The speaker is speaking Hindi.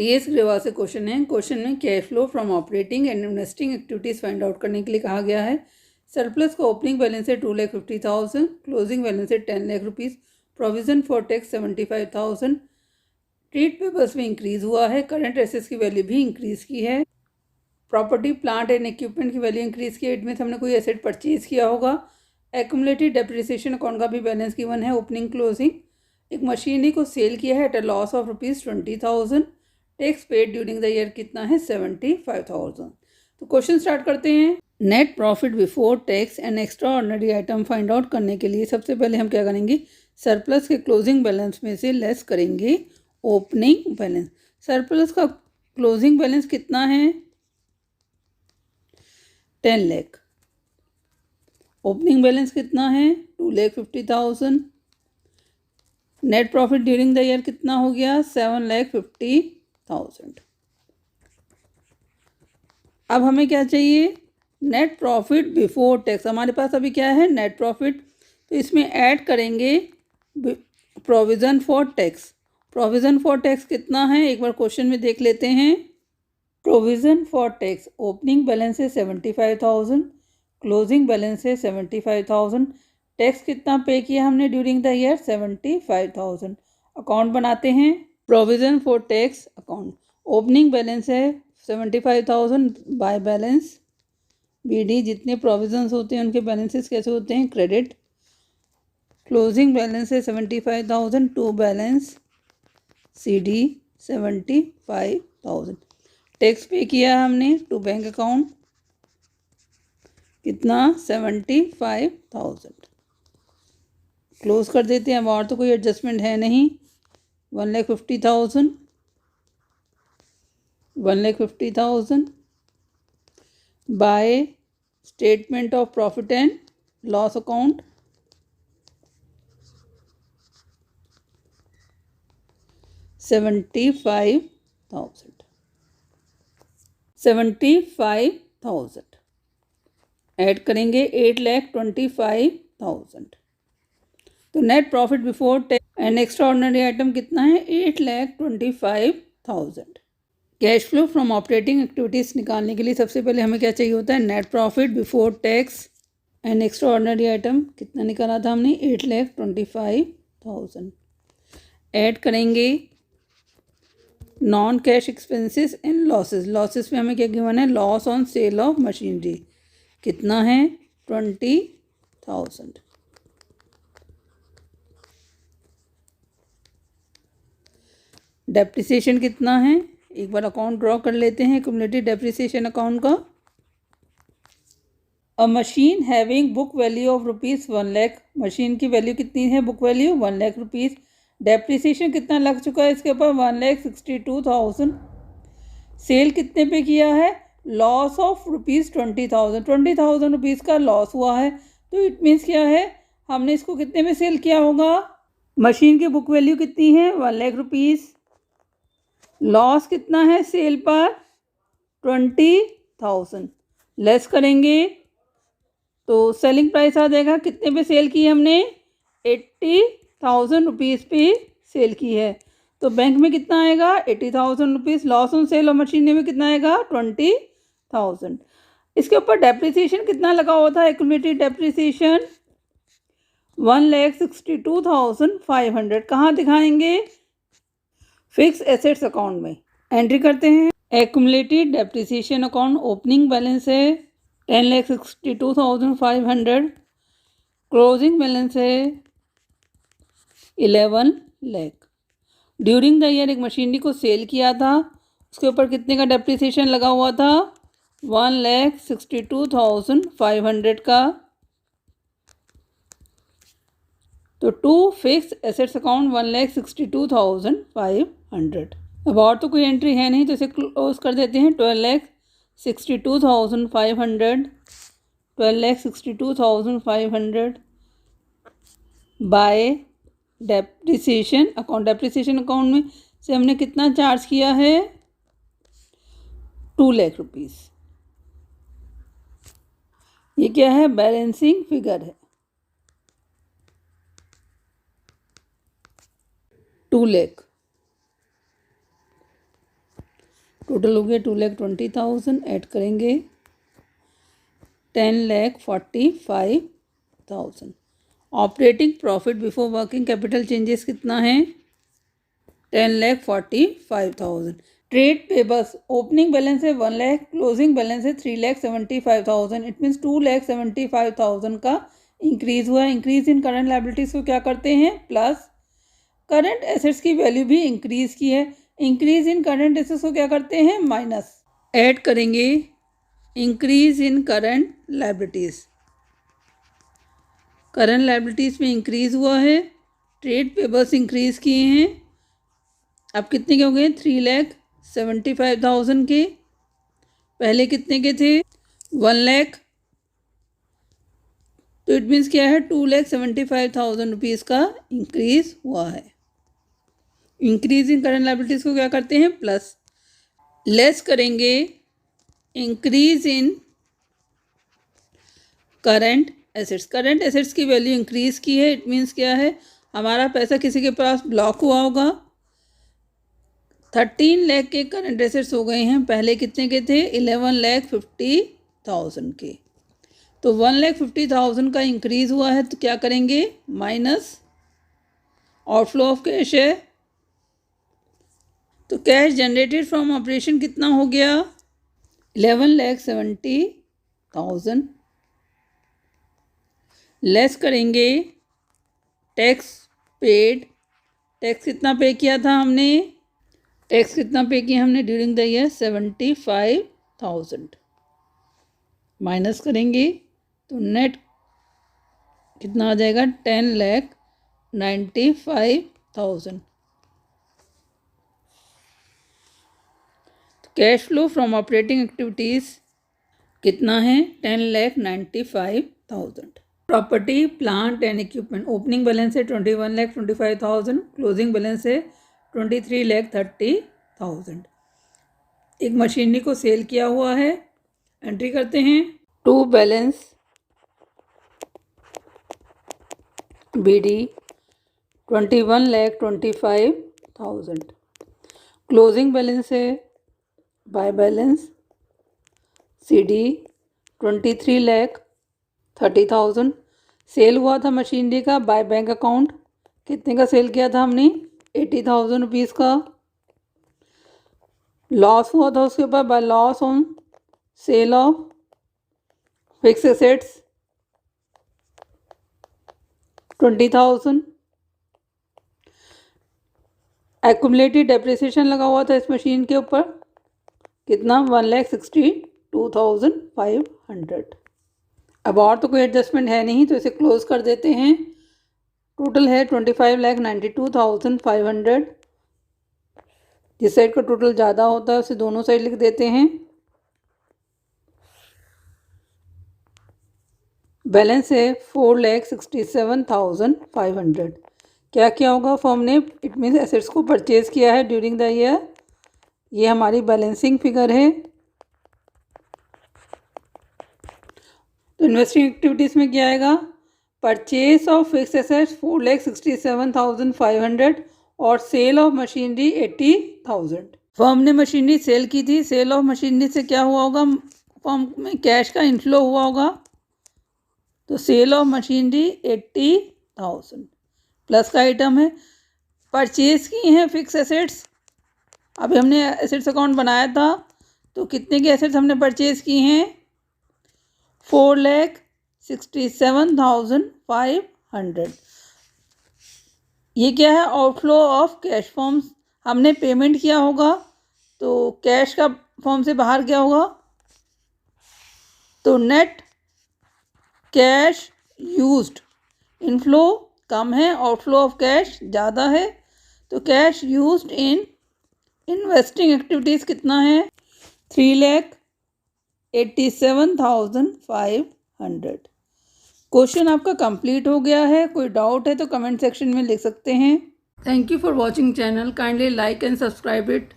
टीएस ग्रेवा से क्वेश्चन है। क्वेश्चन में cash flow from operating and investing activities find out करने के लिए कहा गया है। सरप्लस का ओपनिंग बैलेंस है 2,50,000, क्लोजिंग बैलेंस है 10 lakh rupees, provision for tax 75,000, trade papers में इंक्रीज़ हुआ है, करंट एसेट्स की वैल्यू भी इंक्रीज़ की है, प्रॉपर्टी प्लांट एंड इक्विपमेंट की वैल्यू इंक्रीज़ की है, इट मीन्स हमने कोई एसेट परचेज किया होगा। एक्यूमुलेटेड डेप्रिसिएशन अकाउंट का भी बैलेंस गिवन है, ओपनिंग क्लोजिंग। एक मशीनरी को सेल किया है at a loss of ₹20,000, tax paid during the year कितना है 75,000। तो क्वेश्चन स्टार्ट करते हैं। Net profit before tax and extra ordinary item find out करने के लिए सबसे पहले हम क्या करेंगे, सरप्लस के क्लोजिंग बैलेंस में से लेस करेंगे ओपनिंग बैलेंस। सरप्लस का क्लोजिंग बैलेंस कितना है 10 लाख, ओपनिंग बैलेंस कितना है 2,50,000, net profit during the year कितना हो गया 7,50,000। अब हमें क्या चाहिए, नेट प्रॉफिट बिफोर टैक्स। हमारे पास अभी क्या है नेट प्रॉफिट, तो इसमें ऐड करेंगे provision for tax. Provision for tax कितना है एक बार क्वेश्चन में देख लेते हैं। Provision for tax opening balance है 75,000, क्लोजिंग बैलेंस है 75,000, टैक्स कितना पे किया हमने ड्यूरिंग द ईयर 75,000। अकाउंट बनाते हैं, provision for tax account. Opening balance है 75,000 बाय बैलेंस बीडी, जितने प्रोविजंस होते हैं उनके बैलेंसेस कैसे होते हैं क्रेडिट। क्लोजिंग बैलेंस है 75,000 टू बैलेंस सीडी 75,000। टैक्स पे किया हमने टू बैंक अकाउंट कितना 75,000। क्लोज कर देते हैं, अब और तो कोई एडजस्टमेंट है नहीं। 1,50,000 1,50,000 by statement of profit and loss account 75,000 add करेंगे 8,25,000। तो net profit before tax and extra ordinary item कितना है 8,25,000। Cash flow from operating activities निकालने के लिए सबसे पहले हमें क्या चाहिए होता है, net profit before tax and extra ordinary item कितना निकाला था हमने 8,25,000। ऐड करेंगे non cash expenses and losses. Losses में हमें क्या गिवन है, loss on sale of machinery कितना है 20,000। डेप्रिसिएशन कितना है एक बार अकाउंट ड्रॉ कर लेते हैं, एक्यूमुलेटेड डेप्रिसिएशन अकाउंट का। अ machine having book value of ₹1 lakh, machine की वैल्यू कितनी है book value 1 lakh rupees. Depreciation कितना लग चुका है इसके ऊपर 1,62,000। सेल कितने पे किया है, लॉस ऑफ ₹20,000, 20,000 रुपीज़ का लॉस हुआ है। तो इट मीन्स क्या है, हमने इसको कितने में सेल किया होगा, मशीन की बुक वैल्यू कितनी है 1 लाख रुपीज़, लॉस कितना है सेल पर 20,000, लेस करेंगे तो सेलिंग प्राइस आ जाएगा। कितने पे सेल की हमने 80,000 रुपीज़ पे सेल की है, तो बैंक में कितना आएगा 80,000 रुपीज़। लॉस ऑन सेल और मशीनरी में कितना आएगा 20,000। इसके ऊपर डेप्रिसिएशन कितना लगा हुआ था, एक्यूमुलेटेड डेप्रिसिएशन 1,62,500। कहाँ दिखाएंगे, फिक्स एसेट्स अकाउंट में एंट्री करते हैं। Accumulated depreciation account opening balance है 10,62,500, क्लोजिंग बैलेंस है 11 लाख। ड्यूरिंग द ईयर एक मशीनरी को सेल किया था, उसके ऊपर कितने का डेप्रिसिएशन लगा हुआ था 1,62,500 का। तो टू फिक्स एसेट्स अकाउंट 1,62,500। अब और तो कोई एंट्री है नहीं तो इसे क्लोज कर देते हैं। 12,62,500, 12,62,500 bye depreciation account. Depreciation account में से हमने कितना चार्ज किया है 2 लाख रुपीज़। ये क्या है, बैलेंसिंग फिगर है 2 लाख। टोटल हो गया 2,20,000, ऐड करेंगे 10,45,000। Operating profit before working capital changes कितना है? 10,45,000। ट्रेड पेबल्स ओपनिंग बैलेंस है 1 लाख, क्लोजिंग बैलेंस है 3,75,000। इट मीन्स 2,75,000 का इंक्रीज हुआ। इंक्रीज इन करंट लायबिलिटीज को क्या करते हैं? प्लस। करंट एसेट्स की वैल्यू भी इंक्रीज की है। इंक्रीज इन करंट एसेट्स को क्या करते हैं? माइनस। ऐड करेंगे increase in current liabilities. Current liabilities में इंक्रीज हुआ है, ट्रेड पेबल्स इंक्रीज किए हैं। अब कितने के हो गए? 3,75,000 के। पहले कितने के थे? 1 लाख। तो इट मीन्स क्या है? 2,75,000 रुपीज़ का इंक्रीज हुआ है। इंक्रीज इन करंट लायबिलिटीज को क्या करते हैं? प्लस। लेस करेंगे increase in current assets. Current assets की वैल्यू इंक्रीज की है। इट मीन्स क्या है? हमारा पैसा किसी के पास ब्लॉक हुआ होगा। 13 लाख के करंट एसेट्स हो गए हैं। पहले कितने के थे? 11,50,000 के। तो 1,50,000 का इंक्रीज हुआ है, तो क्या करेंगे? माइनस। आउटफ्लो ऑफ कैश है, तो कैश जनरेटेड फ्रॉम ऑपरेशन कितना हो गया? 11,70,000। लेस करेंगे टैक्स पेड। टैक्स कितना पे किया था हमने? टैक्स कितना पे किया हमने ड्यूरिंग द ईयर? 75,000। माइनस करेंगे तो नेट कितना आ जाएगा? 10,95,000। Cash flow from operating activities कितना है? 10,95,000। Property plant and equipment opening balance है 21,25,000, क्लोजिंग बैलेंस है 23,30,000। एक मशीनरी को सेल किया हुआ है, एंट्री करते हैं। To balance BD 21,25,000। Closing balance है बाय बैलेंस CD 23,30,000। सेल हुआ था मशीनरी का बाय बैंक अकाउंट। कितने का सेल किया था हमने? 80,000 रुपीज़ का। लॉस हुआ था उसके ऊपर by loss on sale of fix assets 20,000। Accumulated depreciation लगा हुआ था इस मशीन के ऊपर। कितना? 1,62,500। अब और तो कोई एडजस्टमेंट है नहीं, तो इसे क्लोज कर देते हैं। टोटल है 25,92,500। जिस साइड का टोटल ज़्यादा होता है उसे दोनों साइड लिख देते हैं। बैलेंस है 4,67,500। क्या किया होगा फर्म ने? इट मीन्स एसेट्स को परचेज किया है ड्यूरिंग द ईयर। ये हमारी बैलेंसिंग फिगर है। तो इन्वेस्टिंग एक्टिविटीज़ में क्या आएगा? परचेज ऑफ फिक्स एसेट्स 4,67,500 और सेल ऑफ मशीनरी 80,000। फर्म ने मशीनरी सेल की थी। सेल ऑफ मशीनरी से क्या हुआ होगा? फर्म में कैश का इनफ्लो हुआ होगा। तो सेल ऑफ मशीनरी 80,000 प्लस का आइटम है। परचेज की हैं फिक्स एसेट्स। अभी हमने एसेट्स अकाउंट बनाया था, तो कितने के एसेट्स हमने परचेज की हैं? 4,67,500। ये क्या है? Outflow of cash. फॉर्म हमने पेमेंट किया होगा, तो कैश का फॉर्म से बाहर क्या होगा? तो नेट कैश यूज्ड। इनफ्लो कम है, आउटफ्लो ऑफ कैश ज़्यादा है। तो cash used in investing activities कितना है? 3,87,500। क्वेश्चन आपका कंप्लीट हो गया है। कोई डाउट है तो कमेंट सेक्शन में लिख सकते हैं। Thank you for watching channel. Kindly like and subscribe it.